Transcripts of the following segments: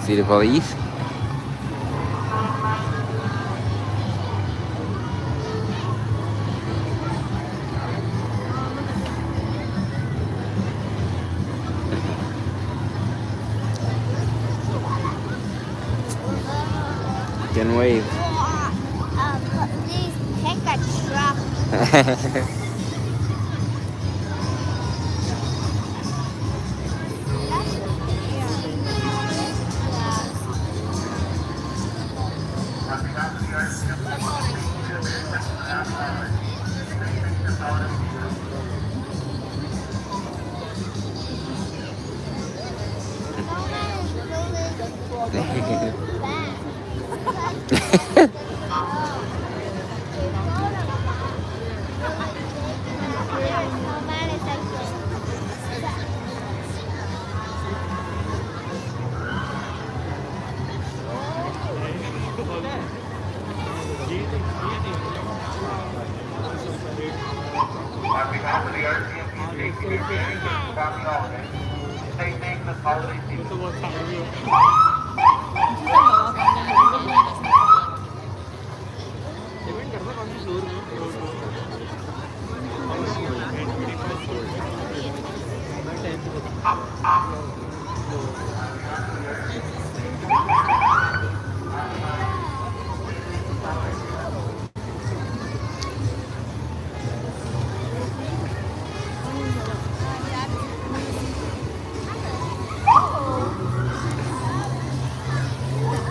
See the police? Can wave. Please take a truck. On behalf of the RCMP Safety and Communications Family Holiday, stay safe this holiday season.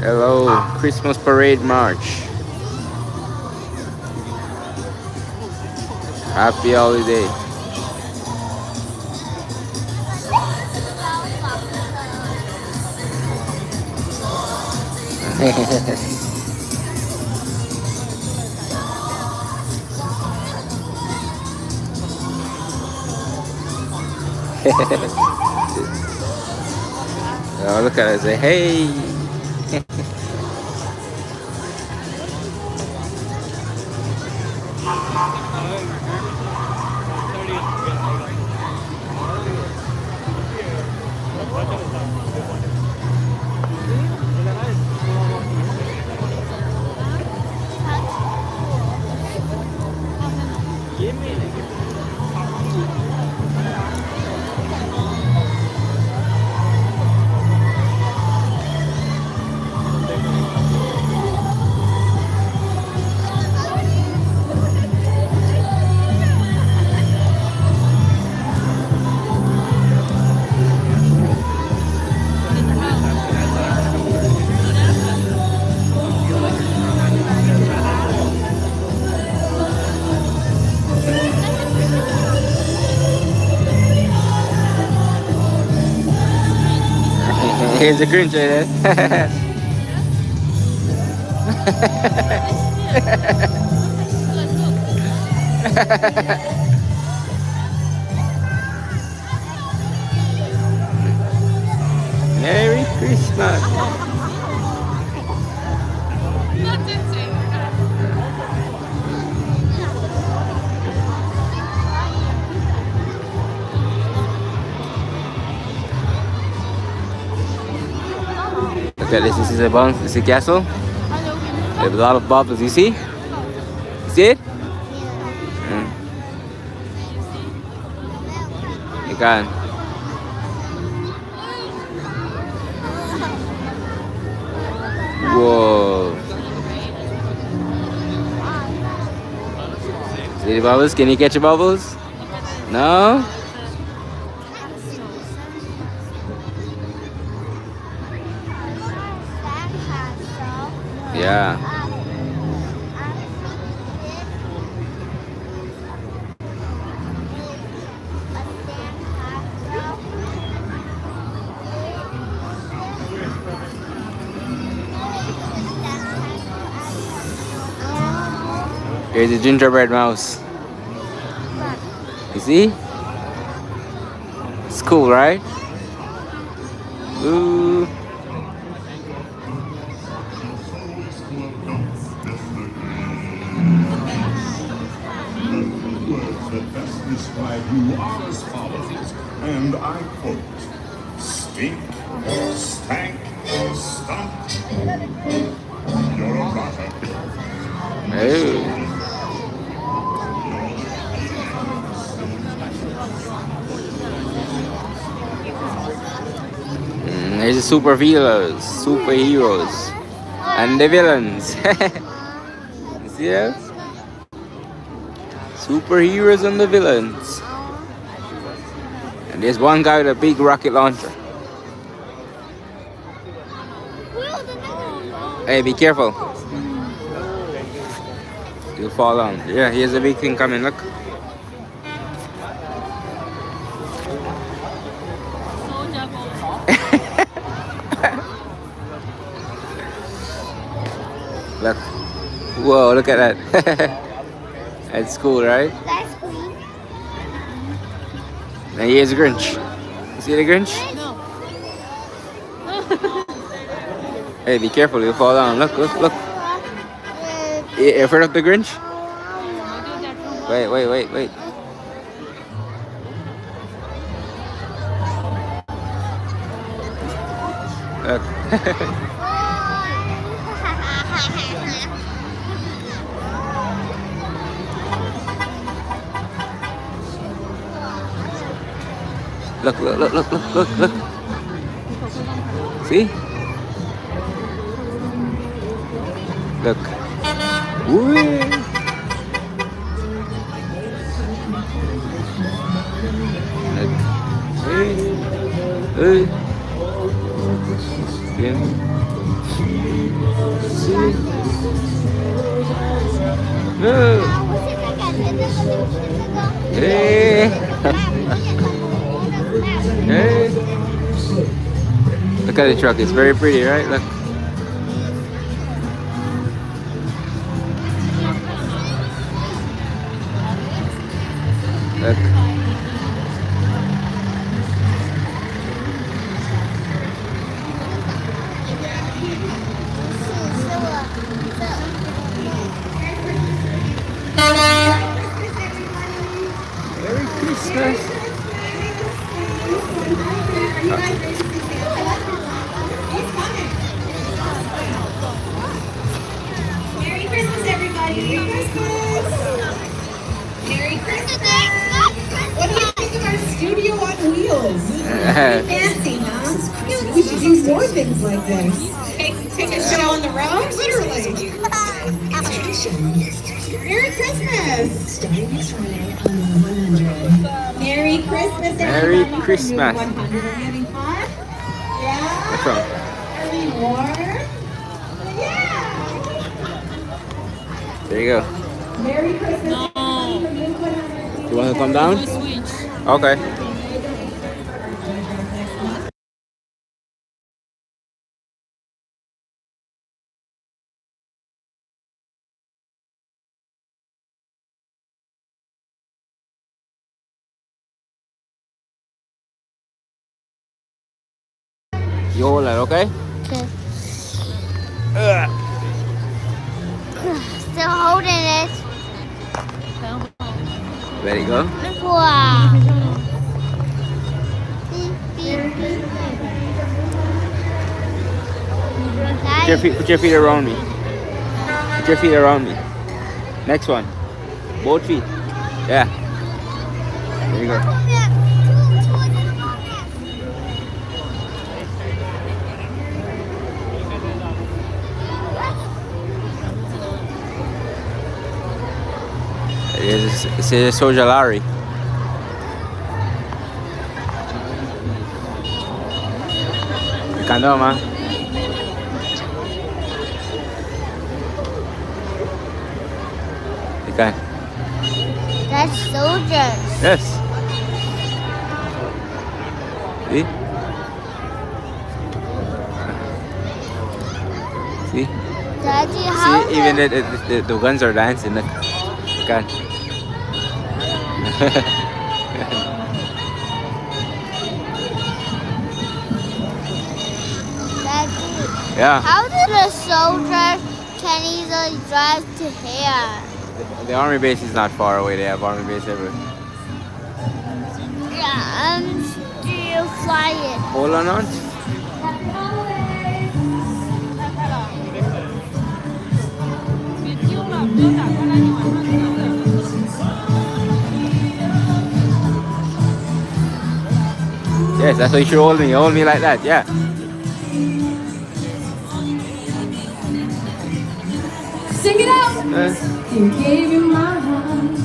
Hello, Christmas Parade March. Happy holiday. Oh, look at it, say, hey. Here's the Grinch right there. Merry Christmas. Look at this. This is a bounce. This is a castle. There's a lot of bubbles. You see? You see it? You can. Whoa. See the bubbles? Can you catch the bubbles? No? Yeah. Here's the gingerbread mouse. You see? It's cool, right? Ooh. Words that best describe you are as follows, and I quote, stink, stank, stunk, you're a rotter. Hey. There's the superheroes, and the villains. You see that? Superheroes and the villains. And there's one guy with a big rocket launcher. Hey, be careful. You'll fall down. Yeah, here's a big thing coming, look. Look. Whoa, look at that. That's cool, right? That's cool. And here's the Grinch. You see the Grinch? No. Hey, be careful, you'll fall down. Look, look, look. You afraid of the Grinch? Wait. Look. Look. See? Look. Woo. Look. Hey. Yeah. See? Look. Hey. Hey. Look at the truck, it's very pretty, right? Look. Look. Merry Christmas. Merry Christmas, everybody. Merry Christmas. Merry Christmas. What do you think of our studio on wheels? Fancy, huh? We should do more things like this. Take a show on the road, literally. It's tradition. Merry Christmas. Starting next Friday on 100. Merry Christmas, everybody. Merry Christmas. 100 are getting hot. Yeah. What's wrong? Are we warm? Yeah. There you go. Merry Christmas. No. You want to come down? Switch. Okay. You hold that, okay? Okay. Still holding it. Let it go. Wow. Beep, beep, beep. Put your feet around me. Put your feet around me. Next one. Both feet. Yeah. There you go. It's a social lorry. You can do, man. You can. That's soldiers. Yes. See? See? Daddy, how See, even the guns are dancing. Look. You can. Daddy, Yeah. how do the soldiers can easily drive to here? The army base is not far away. They have army base everywhere. Yeah, I'm still flying. Hold on. Yes, that's why you should hold me. Hold me like that. Yeah. Sing it out. Uh, You gave you my heart.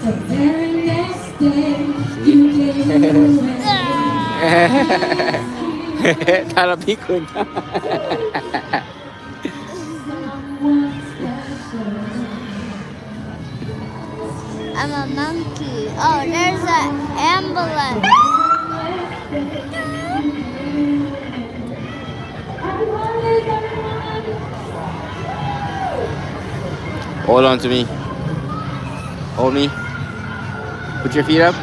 The very next day, you gave me away. Tara pikun. I'm a monkey. Oh, there's an ambulance. Hold on to me. Hold me. Put your feet up.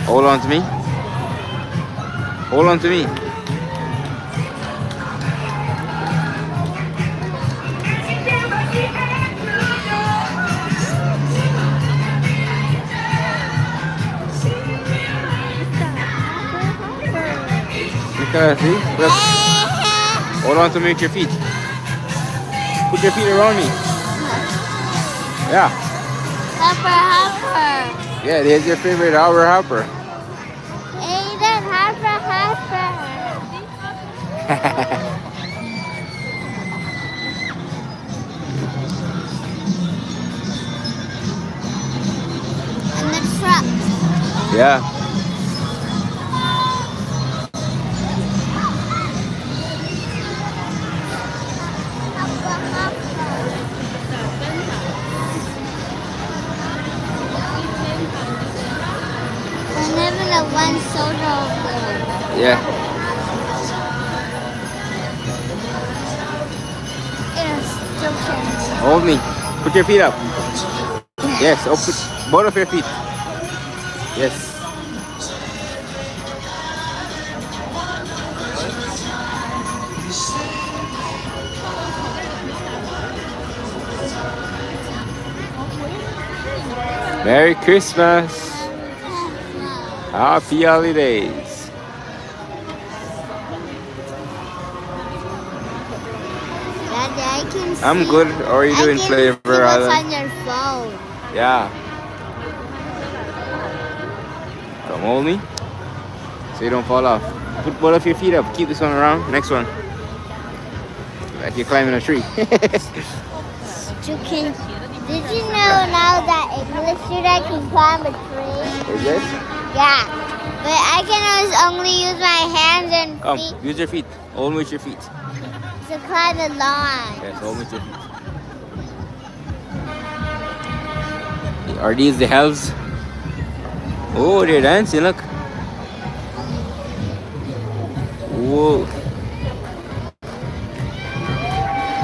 Hold on to me. Hold on to me. See? Look. Hold on to me with your feet. Put your feet around me. Yeah. Hopper. Yeah, there's your favorite hopper. Aiden, hopper. And the truck. Yeah. And living a one soldier over there. Yeah. It's still can. Hold me. Put your feet up. Yes. Oh, put both of your feet. Yes. Merry Christmas. Happy holidays. Daddy, I can see. I'm good. How are you doing, I can Flavor see what's Island? on your phone. Yeah. Come hold me. So you don't fall off. Put both of your feet up. Keep this one around. Next one. Like you're climbing a tree. You can. Did you know now that English student can climb a tree? Is this? Yeah. But I can only use my hands and Come, feet use your feet. Hold me with your feet. to climb the lawn. Yes, hold me with your feet. Are these the elves? Oh, they're dancing, look. Whoa.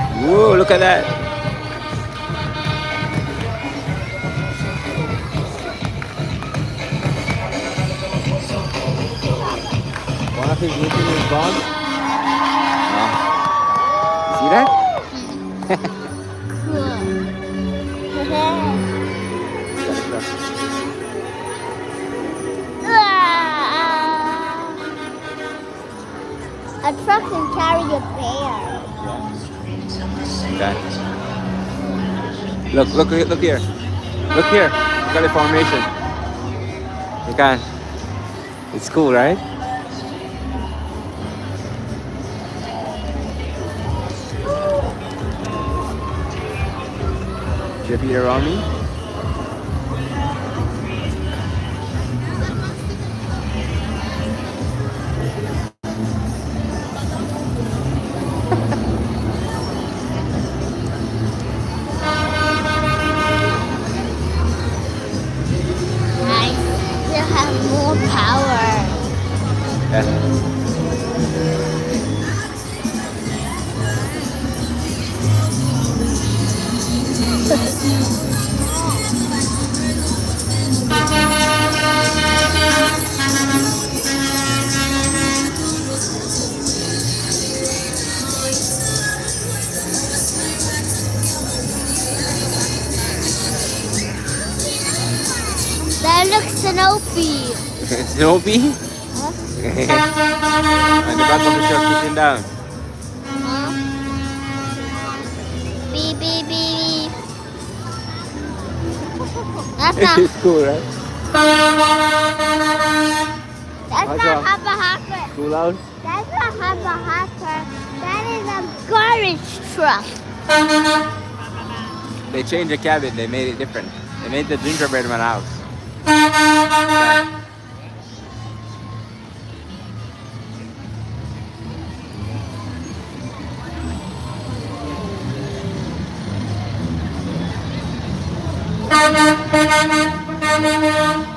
Whoa, look at that. One of his meeting is gone. Oh. See that? A truck can carry a bear. Okay. Look here. Look here. Look at the formation. You can. It's cool, right? Put your feet around me. I still have more power. Yeah. That looks Snoopy. Snoopy? Huh? On the back of the truck sitting down. Huh? Beep, beep, beep, beep. That's not, It's cool, right? that's What's not wrong? Hopper Hopper. Cool out? That's not Hopper Hopper. That is a garbage truck. They changed the cabin. They made it different. They made the gingerbread man house. Yeah.